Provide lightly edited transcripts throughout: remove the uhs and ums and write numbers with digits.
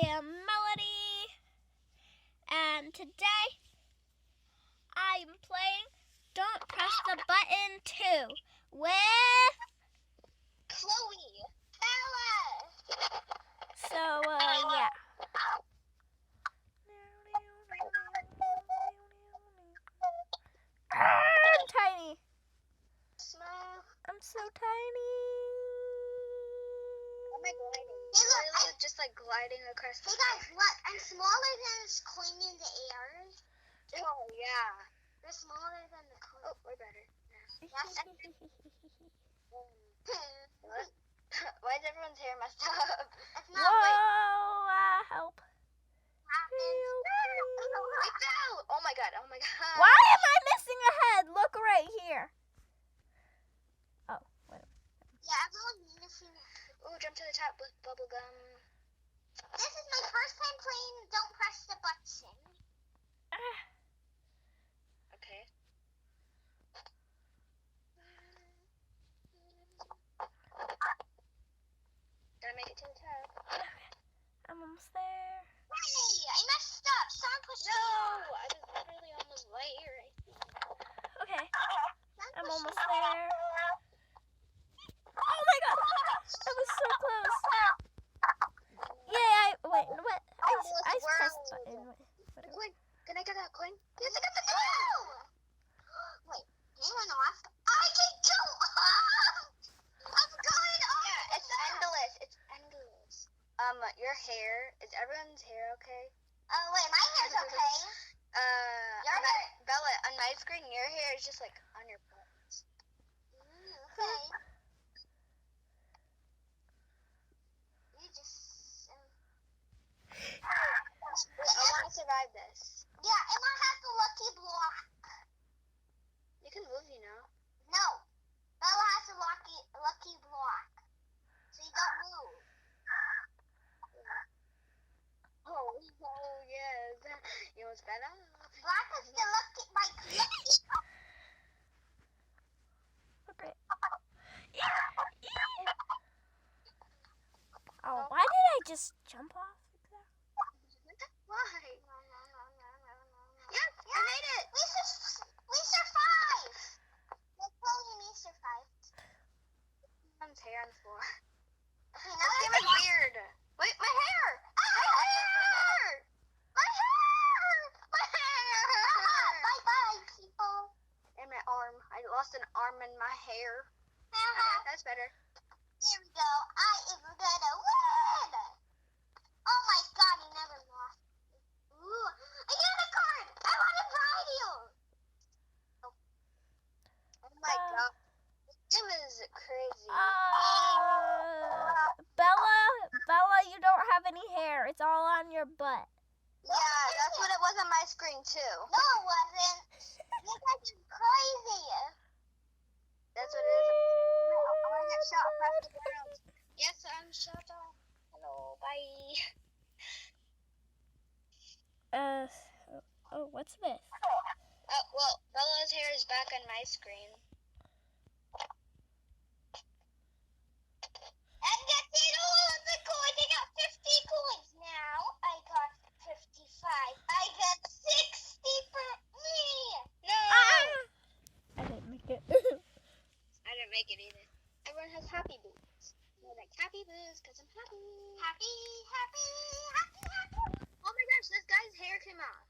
am Melody, and today I'm playing Don't Press the Button 2 with Chloe, Bella. So, yeah. I'm tiny. Smile. I'm so tiny. How am I gliding? Hey, look, I'm just like gliding across the guys, look, I'm smaller than this coin in the air. Oh, yeah. You're smaller than the coin. Oh, we're better. What? Why is everyone's hair messed up? It's not. Whoa, help. We fell! Oh my god, oh my god. Why am I missing a head? Look right here. Oh, whatever. Yeah, everyone's missing. Ooh, jump to the top with bubble gum. This is my first time playing Don't Press the Button. Okay. Gotta make it to the top. I'm almost there. Hey, I messed up. Someone pushed me off. I was literally almost there. Okay, I'm almost there. Oh my god, that was so close. Yeah, wait, what? I pressed the button. The coin. Can I get that coin? Yes, I got the coin. Wait, you went off? I can go off. I'm going off. Yeah, it's endless. It's endless. Your hair, is everyone's hair okay? Wait, my hair's okay. Bella, on my screen, your hair is just like on your butt. Okay. You just. I want to survive this. Yeah, and I have the lucky block. You can move, you know. No, Bella has a lucky block, so you don't move. Oh yes. You almost fell off. Black is the lucky, my lucky. Okay. Oh, why did I just jump off? Why? Yes, I made it. We survived. Let's call you me survived. Mom's hair on the floor. Okay, now this game is weird. Wait, my hair! My hair! My hair! My hair! Bye-bye, people. And my arm. I lost an arm in my hair. Okay, that's better. Here we go. I am gonna win! Oh my god, you never lost. Ooh, a unicorn! I want to ride you! Oh my god. This game is crazy. Bella, you don't have any hair. It's all on your butt. Yeah, that's what it was on my screen too. No, it wasn't. You guys are crazy. That's what it is. I want to get shot across the ground. Yes, I'm shot off. Hello, bye. Oh, what's this? Oh, well, Bella's hair is back on my screen. And that's it, all of the coins. I got 50 coins now. I got 55. I got 60 for me. No. I didn't make it. I didn't make it either. Everyone has happy boots. They're like happy boots because I'm happy. Happy. Oh my gosh, this guy's hair came off.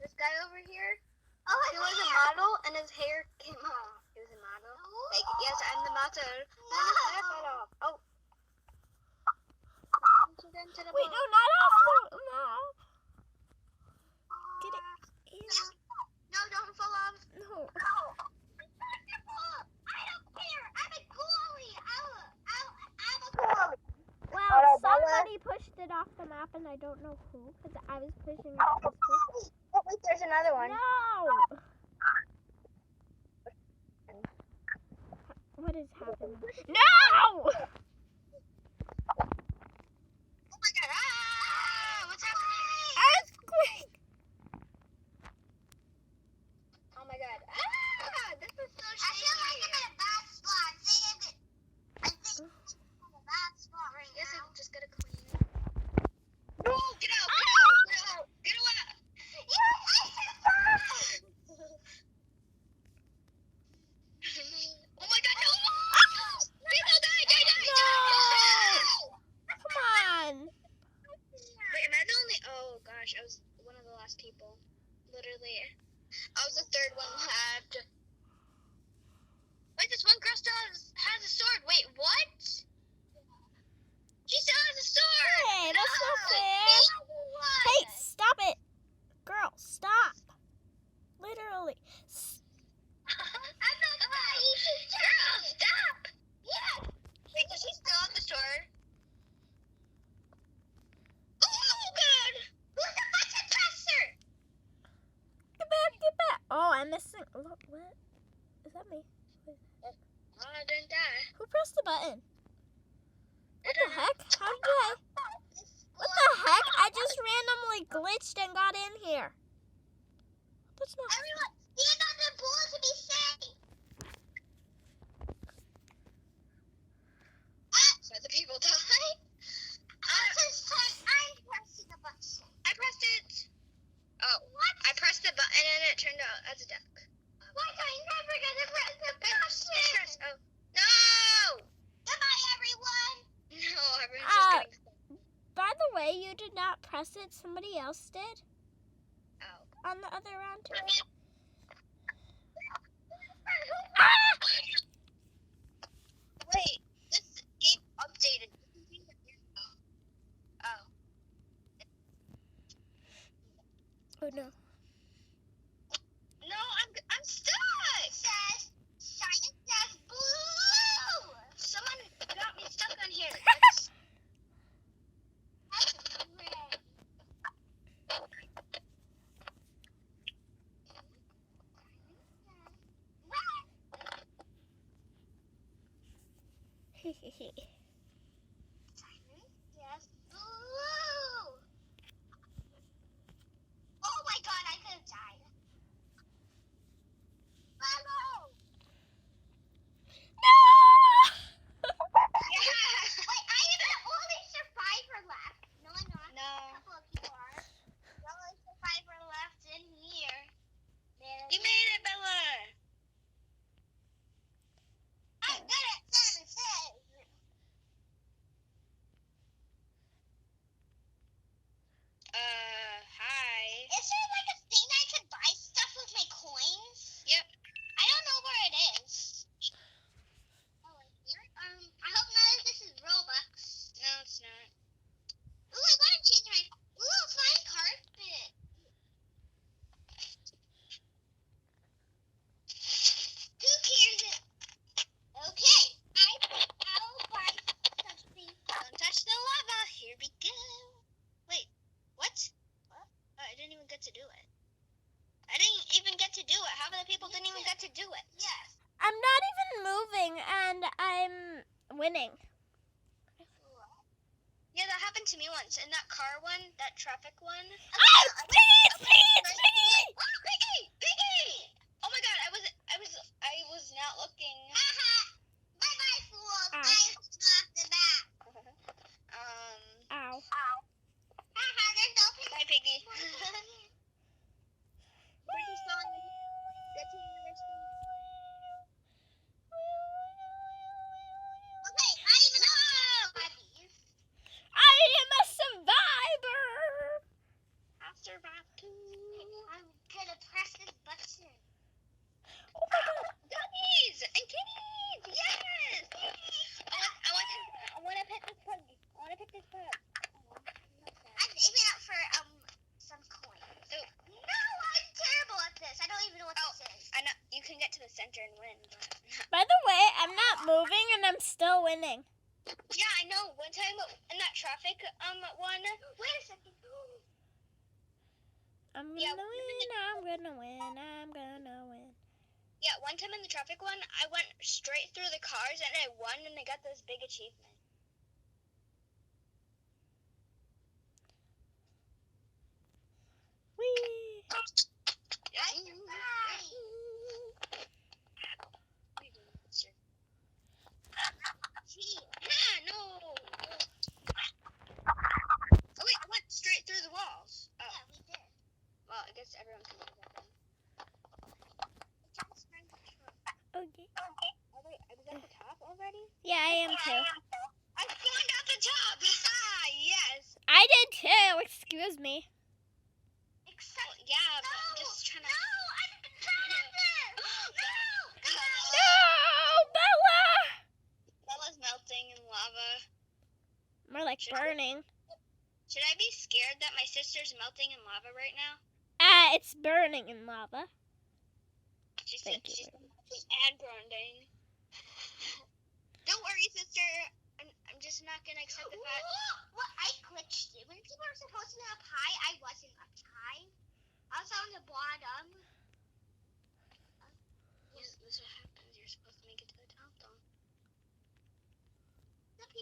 This guy over here. Oh, he was a model and his hair came off. He was a model. Like, yes, I'm the model. And his hair fell off. Oh. Wait, no, not off. No. Get it. Ew. No, don't fall off. No. I don't care. I'm a goalie. I'm a goalie. Well, somebody pushed it off the map, and I don't know who, because I was pushing it this way. Oh, wait, there's another one. No! What is happening? No! Oh my god. Ah! What's happening? Earthquake! Oh my god. Ah! This is so shaky. I feel like I'm in a bad spot. I think I'm in a bad spot right now. Yes, I'm just gonna clean. No! people. Literally. I was the third one left. Wait, this one girl still has a sword. Wait, what? She still has a sword. Hey, that's No, not fair. she has one. Hey, stop it. Girl, stop. Literally. I'm not funny. Girl, stop. Yes. Wait, does she still have the sword? Oh, God. Who's the button presser? Get back, get back. Oh, I'm missing. Look, what? Is that me? Oh, I didn't die. Who pressed the button? What the heck? How did I? What the heck? I just randomly glitched and got in here. That's not. Everyone, stand on the pool to be safe. So the people die. I'm pressing the button. I pressed it. Oh, what? I pressed the button and it turned out as a duck. What? I'm never gonna press the button. Oh, no! Goodbye, everyone. No, everyone's just getting. By the way, you did not press it. Somebody else did. Oh. On the other round too. Wait, this game updated. Oh. Oh no. No, I'm stuck. It says blue. Someone got me stuck on here. That's red. Yes, blue. Oh my God, I could have died. Hello. Yeah. Wait, I am the only survivor left. No, I'm not. No. A couple of people are. The only survivor left in here. You made it, Bella. I did it. Hi. Is there like a thing that I could buy stuff with my coins? Yep. I don't know where it is. Oh, right here? I hope none of this is Robux. No, it's not. Ooh, I gotta change my. Ooh, flying carpet. Who cares? Okay, I'll buy something. Don't touch the lava. Here we go. Wait, what? Oh, I didn't even get to do it. I didn't even get to do it. Half of the people didn't even get to do it. Yes. I'm not even moving and I'm winning. Yeah, that happened to me once. In that car one, that traffic one. Oh, Piggy! Piggy! Oh my God, I was not looking. Bye bye, fool. Ow. I'm off the back. Ow. There's no piggy. Bye, Piggy. We're just going to get to university. Okay, I even know. I am a survivor! I survived too. I'm gonna press this button. Oh my God. Doggies and kitties! Yes! I want to pet this pug. I'm saving up for some coins. Oh. No, I'm terrible at this. I don't even know what this is. I know you can get to the center and win. But... By the way, I'm not moving and I'm still winning. Yeah, I know. One time in that traffic one. Wait a second. I'm gonna win. Yeah, one time in the traffic one, I went straight through the cars and I won and I got this big achievement. Whee! No. Oh wait, I went straight through the walls. Oh. Yeah, we did. Well, I guess everyone can do that then. Okay. Oh wait, I was at the top already? Yeah, I am too. I spawned at the top! Yes! I did too, excuse me. Yeah, burning. Should I be scared that my sister's melting in lava right now? It's burning in lava. She's Thank you. melting and burning. Don't worry, sister. I'm just not gonna accept the fact. What? I glitched it. When people are supposed to be up high, I wasn't up high. I was on the bottom. Yes, this is what happens. You're supposed to make it to the top, though.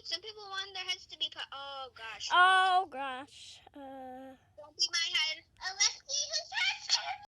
Some people want their heads to be put. Oh gosh. Oh gosh. Don't be my head. Alexi,